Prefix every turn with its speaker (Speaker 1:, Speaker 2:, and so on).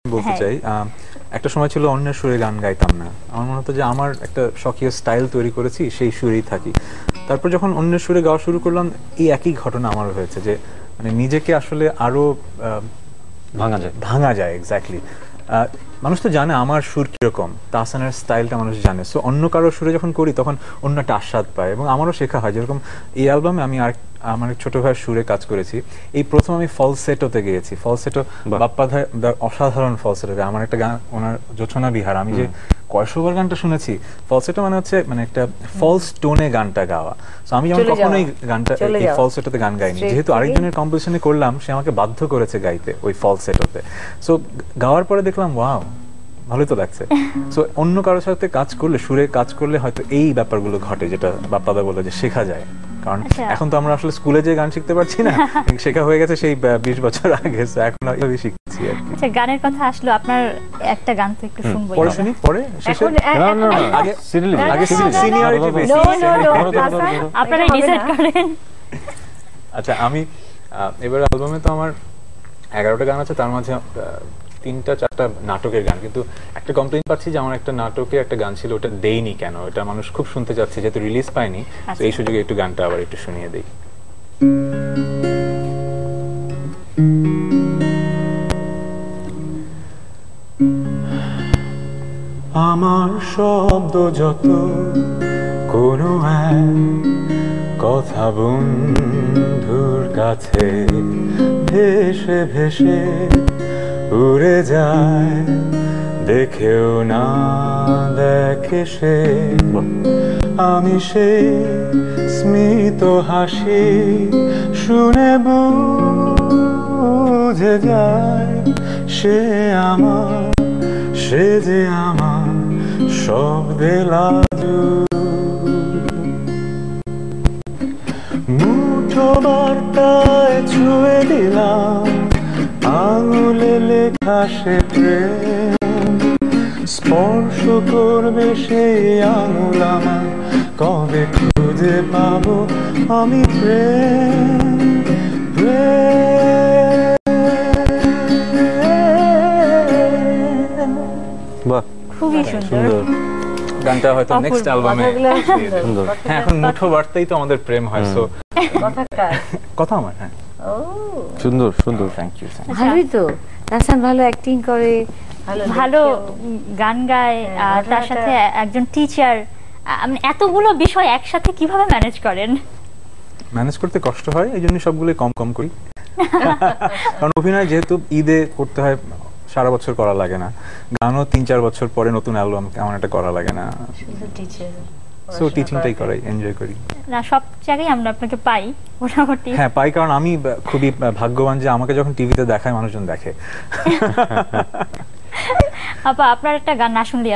Speaker 1: বলতে চাই একটা সময় ছিল অন্যের সুরে গান গাইতাম না। আমার মনে হতো যে আমার একটা স্বকীয় স্টাইল তৈরি করেছি, সেই সুরেই থাকি। তারপর যখন অন্যের সুরে গাওয়া শুরু করলাম, এই একই ঘটনা আমার হয়েছে যে মানে নিজেকে আসলে আরো ভাঙা যায়। এক্স্যাক্টলি। মানুষ তো জানে আমার সুর কিরকম, তাহসানের স্টাইলটা মানুষ জানে। সো অন্য কারো সুরে যখন করি তখন অন্য একটা আস্বাদ পায়, এবং আমারও শেখা হয়। যেরকম এই অ্যালবামে আমি আর আমার ছোট ভাইয়ের সুরে কাজ করেছি। এই প্রথম আমি ফলসেটোতে গিয়েছি। ফলসেটো বাপ্পা অসাধারণ ফলসেটো। আমার একটা গান ওনার জোছনা বিহার, আমি যে কয়শোবার গানটা শুনেছি। ফলসেটো মানে হচ্ছে মানে একটা ফলস টোনে গানটা গাওয়া। সো আমি যেমন কখনোই গানটা এই ফলসেটোতে গান গাইনি, যেহেতু আরেকজনের কম্পোজিশনে করলাম, সে আমাকে বাধ্য করেছে গাইতে ওই ফলসেটোতে। সো গাওয়ার পরে দেখলাম ওয়াও, ভালোই তো লাগছে। সো অন্য কারোর সাথে কাজ করলে, সুরে কাজ করলে হয়তো এই ব্যাপারগুলো ঘটে, যেটা বাপ্পাদা বলে যে শেখা যায়। কারণ এখন তো আমরা আসলে স্কুলে যে গান শিখতে পারছি না, শেখা হয়ে গেছে সেই 20 বছর আগে। এখন এইভাবে শিখছি আর কি।
Speaker 2: আচ্ছা, গানের কথা আসলো, আপনার একটা গান তো একটু শুনবো।
Speaker 1: পরে শুনি, পরে শেষে আগে সিনিয়রিটি বেসিস
Speaker 2: আপনারা ডিসাইড করেন।
Speaker 1: আচ্ছা, আমি এবার অ্যালবামে তো আমার 11টা গান আছে, তার মাঝে 3-4টা নাটকের গান। কিন্তু একটা কমপ্লেইন পাচ্ছি যে আমার একটা নাটকে একটা গান ছিল, ওটা দেইনি কেন। এটা মানুষ খুব শুনতে চাচ্ছে, যেহেতু রিলিজ পায়নি। তো এই সুযোগে একটু গানটা আবার একটু শুনিয়ে দেই। আমার শব্দ যত কোনো এক কথা বন্ধুর কাছে ভেসে ভেসে উড়ে যায়, দেখেও না দেখে সে। আমি সে স্মিত হাসি শুনে বুঝে যায়, সে আমার, সে যে আমার শব্দে লাজু। মুঠো বার্তায় ছুঁয়ে দিলাম, আঙুলে লেখা সে প্রেম। স্পর্শ করবে সেই আঙুল আমার, কবে খুঁজে পাবো আমি প্রেম।
Speaker 2: বাহ, খুবই সুন্দর
Speaker 1: গানটা। হয়তো নেক্সট অ্যালবামে সুন্দর। হ্যাঁ, এখন মুঠো বার্তাই তো আমাদের প্রেম হয়। সো কথা আমার। হ্যাঁ,
Speaker 3: সুন্দর সুন্দর,
Speaker 1: থ্যাংক ইউ।
Speaker 4: ভালোই তো, তাহসান ভালো অ্যাক্টিং করে,
Speaker 2: ভালো গান গায়, আর তার সাথে একজন টিচার। এতগুলো বিষয় একসাথে কিভাবে ম্যানেজ করেন?
Speaker 1: ম্যানেজ করতে কষ্ট হয়, এই জন্য সবগুলো কম কম করি। কারণ অভিনয় যেহেতু ঈদে করতে হয়, সারা বছর করা লাগে না। গানও 3-4 বছর পরে নতুন অ্যালবাম কেমন একটা করা লাগে না। সো টিচিংটাই করাই, এনজয় করি।
Speaker 2: না, সব জায়গায় আমরা আপনাকে পাই মোটামুটি।
Speaker 1: হ্যাঁ, পাই, কারণ আমি খুবই ভাগ্যবান যে আমাকে যখন টিভিতে দেখায় মানুষজন দেখে।
Speaker 2: আপা, আপনার একটা গান না শুনলে